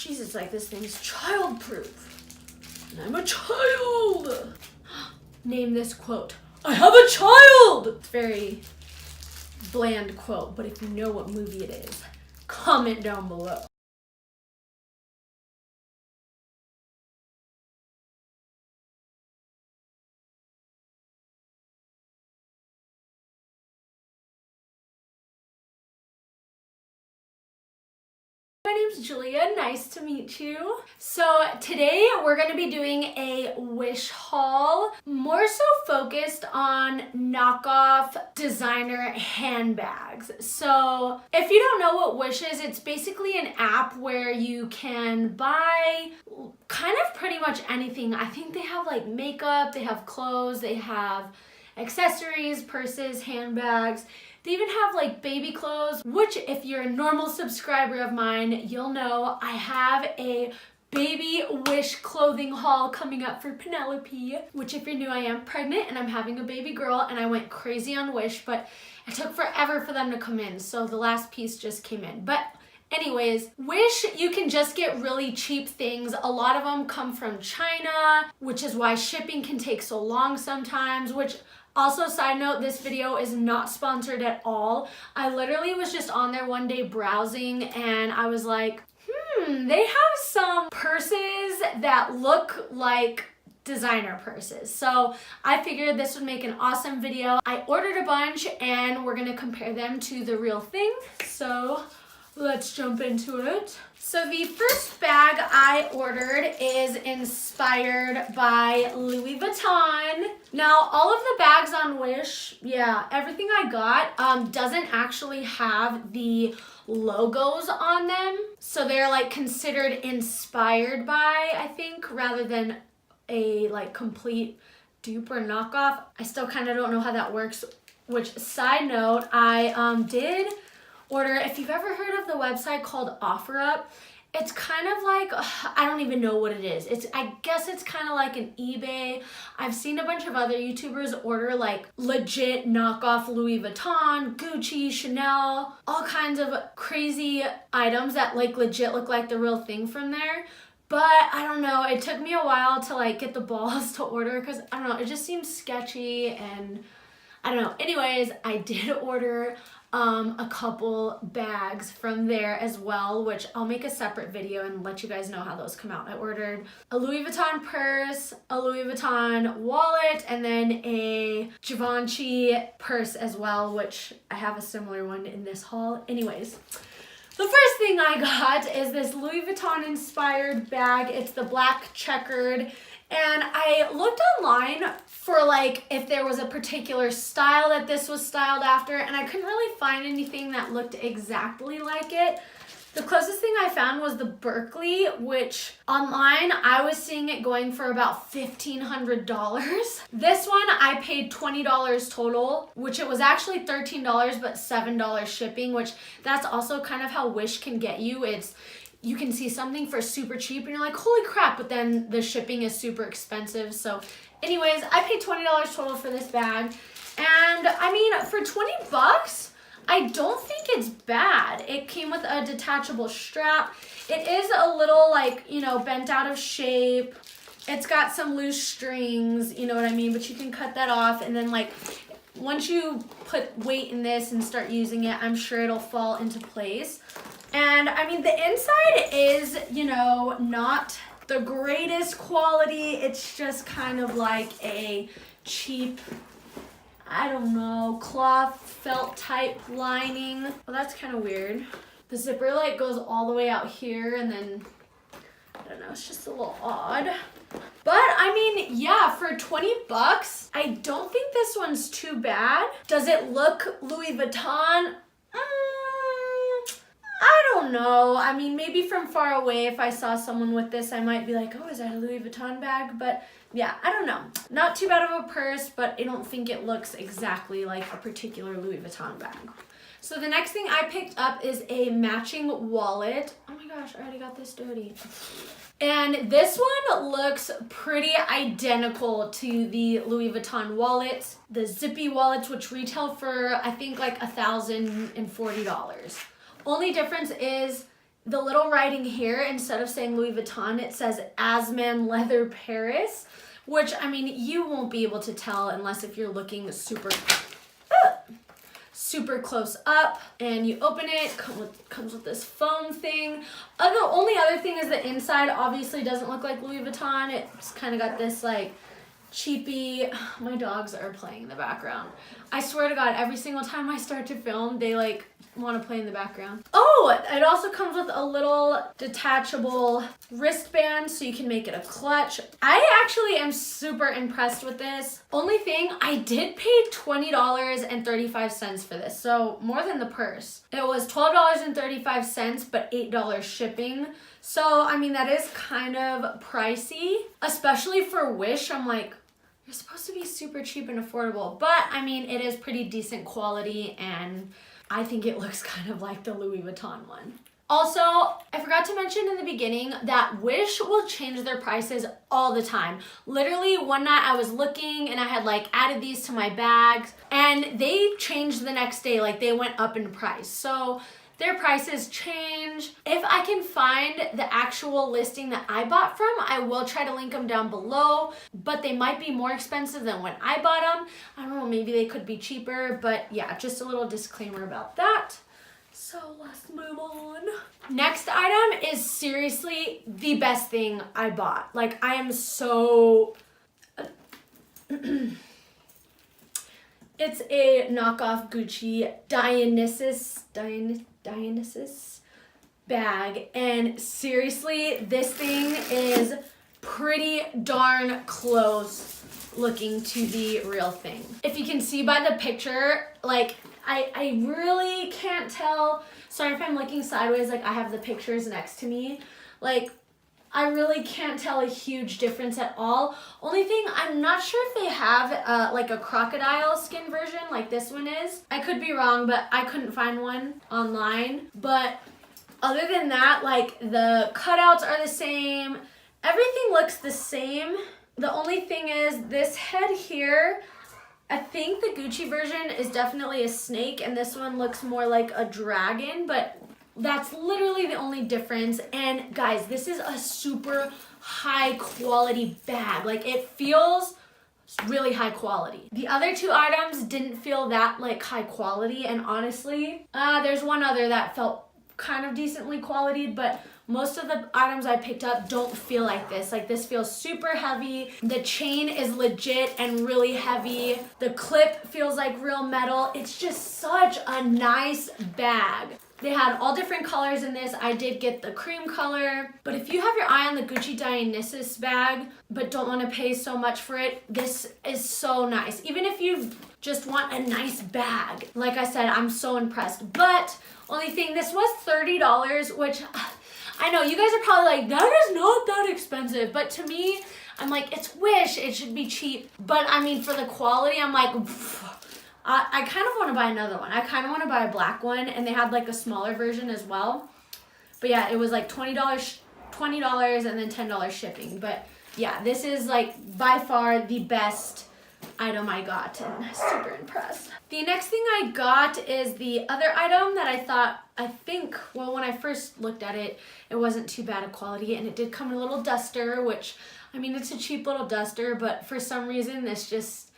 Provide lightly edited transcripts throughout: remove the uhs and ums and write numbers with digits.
Jesus, like this thing's childproof. And I'm a child. Name this quote. I have a child. It's very bland quote, but if you know what movie it is, comment down below. My name's Julia, nice to meet you. So today we're gonna be doing a Wish haul, more so focused on knockoff designer handbags. So if you don't know what Wish is, it's basically an app where you can buy kind of pretty much anything. I think they have like makeup, they have clothes, they have accessories, purses, handbags. They even have like baby clothes, which if you're a normal subscriber of mine, you'll know I have a baby Wish clothing haul coming up for Penelope, which if you're new, I am pregnant and I'm having a baby girl and I went crazy on Wish, but it took forever for them to come in. So the last piece just came in. But anyways, Wish, you can just get really cheap things. A lot of them come from China, which is why shipping can take so long sometimes, which also, side note, this video is not sponsored at all. I literally was just on there one day browsing and I was like, they have some purses that look like designer purses. So I figured this would make an awesome video. I ordered a bunch and we're gonna compare them to the real thing. So let's jump into it. So the first bag I ordered is inspired by Louis Vuitton. Now, all of the bags on Wish, yeah, everything I got doesn't actually have the logos on them. So they're like considered inspired by, I think, rather than a like complete dupe or knockoff. I still kind of don't know how that works, which side note, I did order, if you've ever heard of the website called OfferUp, it's kind of like, I don't even know what it is. I guess it's kind of like an eBay. I've seen a bunch of other YouTubers order like legit knockoff Louis Vuitton, Gucci, Chanel, all kinds of crazy items that like legit look like the real thing from there. But I don't know, it took me a while to like get the balls to order because I don't know, it just seems sketchy and I don't know. Anyways, I did order a couple bags from there as well, which I'll make a separate video and let you guys know how those come out. I ordered a Louis Vuitton purse, a Louis Vuitton wallet, and then a Givenchy purse as well, which I have a similar one in this haul. Anyways, the first thing I got is this Louis Vuitton inspired bag. It's the black checkered. And I looked online for like if there was a particular style that this was styled after, and I couldn't really find anything that looked exactly like it. The closest thing I found was the Berkeley, which online I was seeing it going for about $1,500. This one I paid $20 total, which it was actually $13 but $7 shipping, which that's also kind of how Wish can get you. You can see something for super cheap and you're like, holy crap, but then the shipping is super expensive. So anyways, I paid $20 total for this bag. And I mean, for 20 bucks, I don't think it's bad. It came with a detachable strap. It is a little like, you know, bent out of shape. It's got some loose strings, you know what I mean? But you can cut that off and then like, once you put weight in this and start using it, I'm sure it'll fall into place. And I mean, the inside is, you know, not the greatest quality. It's just kind of like a cheap, I don't know, cloth felt type lining. Well, that's kind of weird. The zipper like goes all the way out here and then, I don't know, it's just a little odd. But I mean, yeah, for 20 bucks, I don't think this one's too bad. Does it look Louis Vuitton? I don't know. I mean, maybe from far away, if I saw someone with this, I might be like, oh, is that a Louis Vuitton bag? But yeah, I don't know. Not too bad of a purse, but I don't think it looks exactly like a particular Louis Vuitton bag. So the next thing I picked up is a matching wallet. Oh my gosh, I already got this dirty. And this one looks pretty identical to the Louis Vuitton wallets, the zippy wallets, which retail for, I think, like $1,040. Only difference is the little writing here, instead of saying Louis Vuitton, it says Asman Leather Paris, which, I mean, you won't be able to tell unless if you're looking super close up. And you open it, comes with this foam thing. The only other thing is the inside obviously doesn't look like Louis Vuitton. It's kind of got this like cheapy, my dogs are playing in the background. I swear to God, every single time I start to film, they like want to play in the background. Oh, it also comes with a little detachable wristband so you can make it a clutch. I actually am super impressed with this. Only thing, I did pay $20.35 for this, so more than the purse. It was $12.35, but $8 shipping. So, I mean, that is kind of pricey, especially for Wish. I'm like, you're supposed to be super cheap and affordable, but I mean, it is pretty decent quality, and I think it looks kind of like the Louis Vuitton one. Also, I forgot to mention in the beginning that Wish will change their prices all the time. Literally, one night I was looking and I had like added these to my bags, and they changed the next day, like they went up in price. So their prices change. If I can find the actual listing that I bought from, I will try to link them down below, but they might be more expensive than when I bought them. I don't know, maybe they could be cheaper, but yeah, just a little disclaimer about that. So let's move on. Next item is seriously the best thing I bought. Like, I am so... It's a knockoff Gucci Dionysus bag, and seriously, this thing is pretty darn close looking to the real thing. If you can see by the picture, like, I really can't tell. Sorry if I'm looking sideways, like I have the pictures next to me. Like, I really can't tell a huge difference at all. Only thing, I'm not sure if they have like a crocodile skin version like this one is. I could be wrong, but I couldn't find one online. But other than that, like the cutouts are the same. Everything looks the same. The only thing is this head here, I think the Gucci version is definitely a snake, and this one looks more like a dragon, but that's literally the only difference. And guys, this is a super high quality bag. Like, it feels really high quality. The other two items didn't feel that like high quality, and honestly, there's one other that felt kind of decently quality, but most of the items I picked up don't feel like this. Like, this feels super heavy. The chain is legit and really heavy. The clip feels like real metal. It's just such a nice bag. They had all different colors in this. I did get the cream color, but if you have your eye on the Gucci Dionysus bag but don't want to pay so much for it, this is so nice. Even if you just want a nice bag, like I said, I'm so impressed. But only thing, this was $30, which I know you guys are probably like, that is not that expensive, but to me, I'm like, it's Wish, it should be cheap. But I mean, for the quality, I'm like, I kind of want to buy another one. I kind of want to buy a black one, and they had like a smaller version as well. But yeah, it was like $20 and then $10 shipping. But yeah, this is like by far the best item I got, and I'm super impressed. The next thing I got is the other item that I think, well, when I first looked at it, it wasn't too bad of quality, and it did come in a little duster, which, I mean, it's a cheap little duster, but for some reason this just,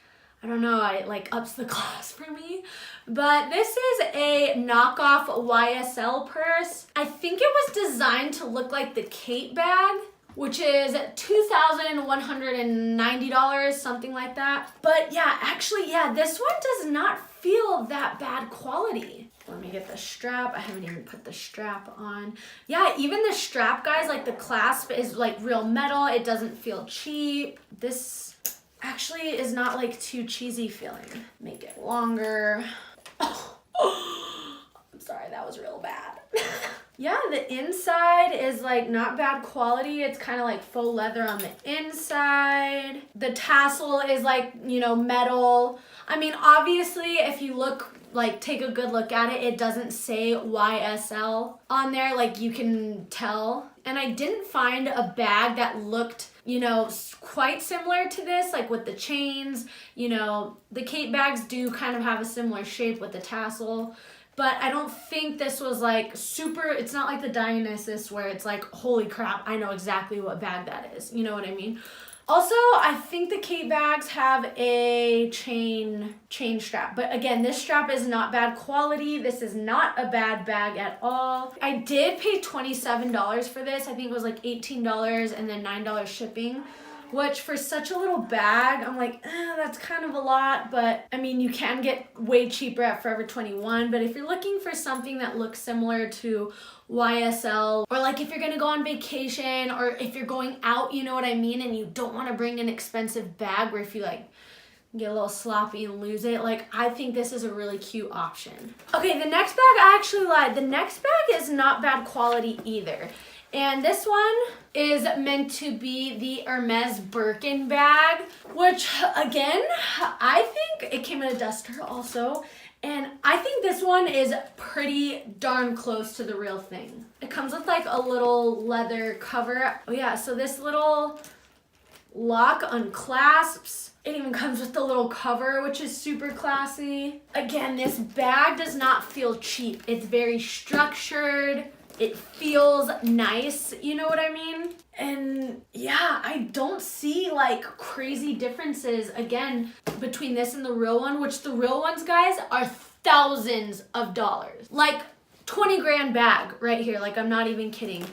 I don't know, it like ups the class for me. But this is a knockoff YSL purse. I think it was designed to look like the Kate bag, which is $2,190, something like that. But yeah, actually, yeah, this one does not feel that bad quality. Let me get the strap. I haven't even put the strap on. Yeah, even the strap, guys, like the clasp is like real metal. It doesn't feel cheap. This actually is not like too cheesy feeling. Make it longer. Oh, I'm sorry, that was real bad. Yeah, the inside is like not bad quality. It's kind of like faux leather on the inside. The tassel is like, you know, metal. I mean, obviously, if you look, like take a good look at it, it doesn't say YSL on there, like you can tell. And I didn't find a bag that looked, you know, quite similar to this, like with the chains. You know, the Kate bags do kind of have a similar shape with the tassel. but I don't think this was like super, it's not like the Dionysus where it's like, holy crap, I know exactly what bag that is. You know what I mean? Also, I think the Kate bags have a chain strap. But again, this strap is not bad quality. This is not a bad bag at all. I did pay $27 for this. I think it was like $18 and then $9 shipping. Which for such a little bag, I'm like, that's kind of a lot. But I mean, you can get way cheaper at Forever 21. But if you're looking for something that looks similar to YSL, or like if you're gonna go on vacation, or if you're going out, you know what I mean, and you don't want to bring an expensive bag where if you like get a little sloppy and lose it, like I think this is a really cute option. Okay, the next bag, I actually lied. The next bag is not bad quality either. And this one is meant to be the Hermes Birkin bag, which again, I think it came in a duster also. And I think this one is pretty darn close to the real thing. It comes with like a little leather cover. Oh yeah, so this little lock unclasps. It even comes with the little cover, which is super classy. Again, this bag does not feel cheap. It's very structured. It feels nice, you know what I mean? And yeah, I don't see like crazy differences again between this and the real one, which the real ones, guys, are thousands of dollars. Like 20 grand bag right here, like I'm not even kidding.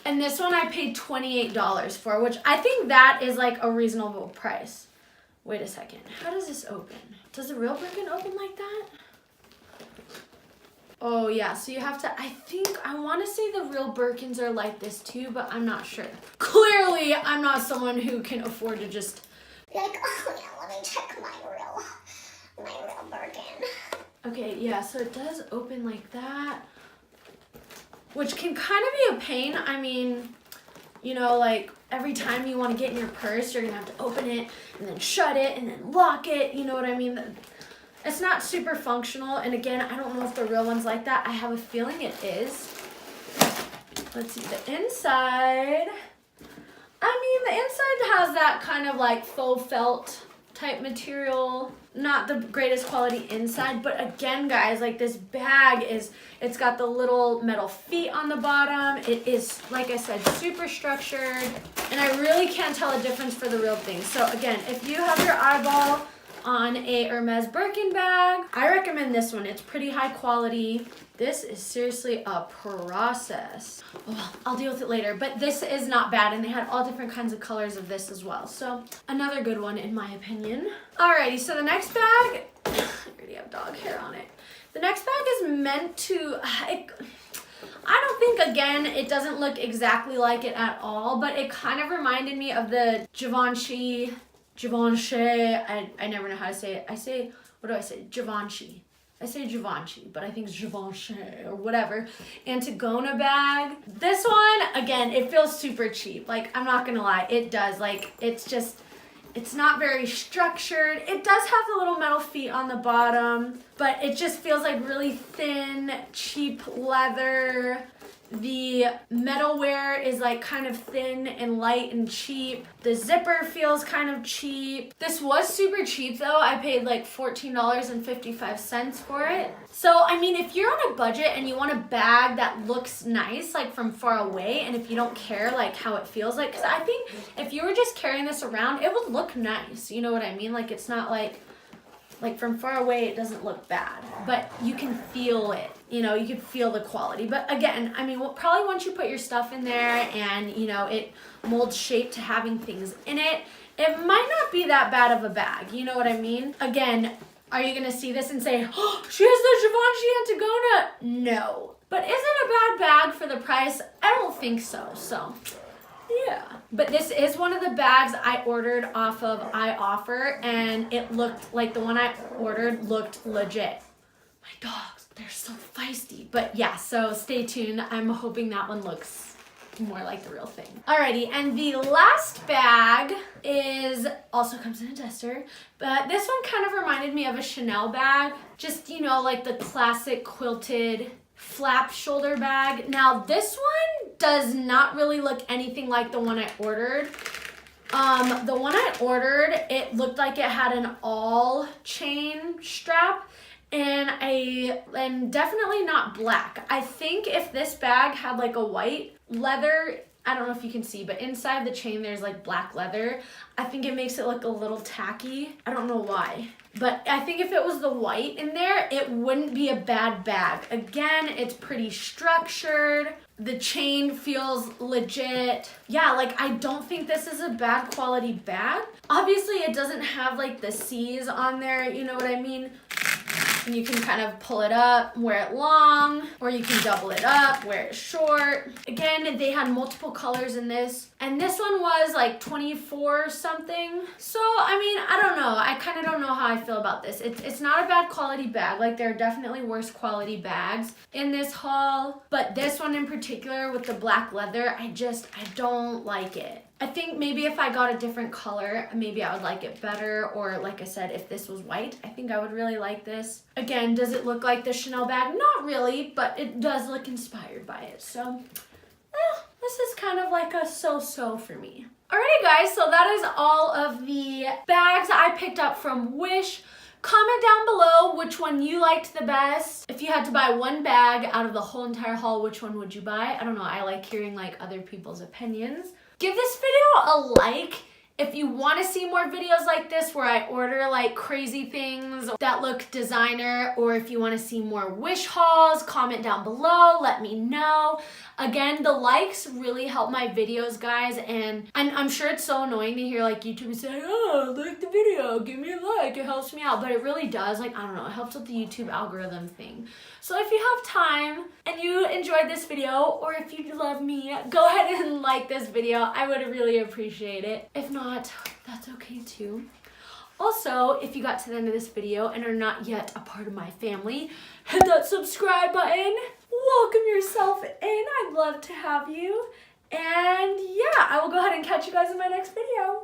And this one I paid $28 for, which I think that is like a reasonable price. Wait a second, how does this open? Does the real Birkin open like that? Oh yeah, so you have to, I want to say the real Birkins are like this too, but I'm not sure. Clearly, I'm not someone who can afford to just be like, oh yeah, let me check my real Birkin. Okay, yeah, so it does open like that, which can kind of be a pain. I mean, you know, like every time you want to get in your purse, you're gonna have to open it and then shut it and then lock it, you know what I mean? It's not super functional, and again, I don't know if the real one's like that. I have a feeling it is. Let's see, the inside. I mean, the inside has that kind of like faux felt type material. Not the greatest quality inside, but again, guys, like this bag it's got the little metal feet on the bottom. It is, like I said, super structured, and I really can't tell a difference for the real thing. So again, if you have your eyeball on a Hermes Birkin bag, I recommend this one. It's pretty high quality. This is seriously a process. Oh, well, I'll deal with it later, but this is not bad, and they had all different kinds of colors of this as well. So another good one in my opinion. Alrighty, so the next bag, I already have dog hair on it. The next bag is meant to, I don't think, again, it doesn't look exactly like it at all, but it kind of reminded me of the Givenchy, I never know how to say it. What do I say? Givenchy. I say Givenchy, but I think it's Givenchy or whatever. Antigona bag. This one, again, it feels super cheap. Like, I'm not gonna lie, it does. Like, it's not very structured. It does have the little metal feet on the bottom, but it just feels like really thin, cheap leather. The metalware is like kind of thin and light and cheap. The zipper feels kind of cheap. This was super cheap though. I paid like $14.55 for it. So, I mean, if you're on a budget and you want a bag that looks nice, like from far away, and if you don't care like how it feels like, because I think if you were just carrying this around, it would look nice. You know what I mean? Like, it's not like from far away, it doesn't look bad, but you can feel it. You know, you can feel the quality. But again, I mean, probably once you put your stuff in there and, you know, it molds shape to having things in it, it might not be that bad of a bag. You know what I mean? Again, are you going to see this and say, oh, she has the Givenchy Antigona? No. But is it a bad bag for the price? I don't think so. So, yeah. But this is one of the bags I ordered off of iOffer, and it looked like the one I ordered looked legit. My dogs, they're so feisty. But yeah, so stay tuned. I'm hoping that one looks more like the real thing. Alrighty, and the last bag also comes in a duster, but this one kind of reminded me of a Chanel bag. Just, you know, like the classic quilted flap shoulder bag. Now this one does not really look anything like the one I ordered. The one I ordered, it looked like it had an all chain strap, and definitely not black. I think if this bag had like a white leather, I don't know if you can see, but inside the chain there's like black leather. I think it makes it look a little tacky. I don't know why. But I think if it was the white in there, it wouldn't be a bad bag. Again, it's pretty structured. The chain feels legit. Yeah, like I don't think this is a bad quality bag. Obviously, it doesn't have like the C's on there, you know what I mean? And you can kind of pull it up, wear it long, or you can double it up, wear it short. Again, they had multiple colors in this, and this one was like 24 something. So, I mean, I don't know. I kind of don't know how I feel about this. It's not a bad quality bag. Like, there are definitely worse quality bags in this haul, but this one in particular with the black leather, I don't like it. I think maybe if I got a different color, maybe I would like it better. Or like I said, if this was white, I think I would really like this. Again, does it look like the Chanel bag? Not really, but it does look inspired by it. So, this is kind of like a so-so for me. Alrighty guys, so that is all of the bags I picked up from Wish. Comment down below which one you liked the best. If you had to buy one bag out of the whole entire haul, which one would you buy? I don't know, I like hearing like other people's opinions. Give this video a like if you want to see more videos like this where I order like crazy things that look designer, or if you want to see more Wish hauls, comment down below, let me know. Again, the likes really help my videos, guys, and I'm sure it's so annoying to hear like YouTube say, oh, like the video, give me a like, it helps me out, but it really does. Like, I don't know, it helps with the YouTube algorithm thing. So if you have time and you enjoyed this video, or if you love me, go ahead and like this video. I would really appreciate it. If not, that's okay too. Also, if you got to the end of this video and are not yet a part of my family, hit that subscribe button. Welcome yourself in. I'd love to have you. And yeah, I will go ahead and catch you guys in my next video.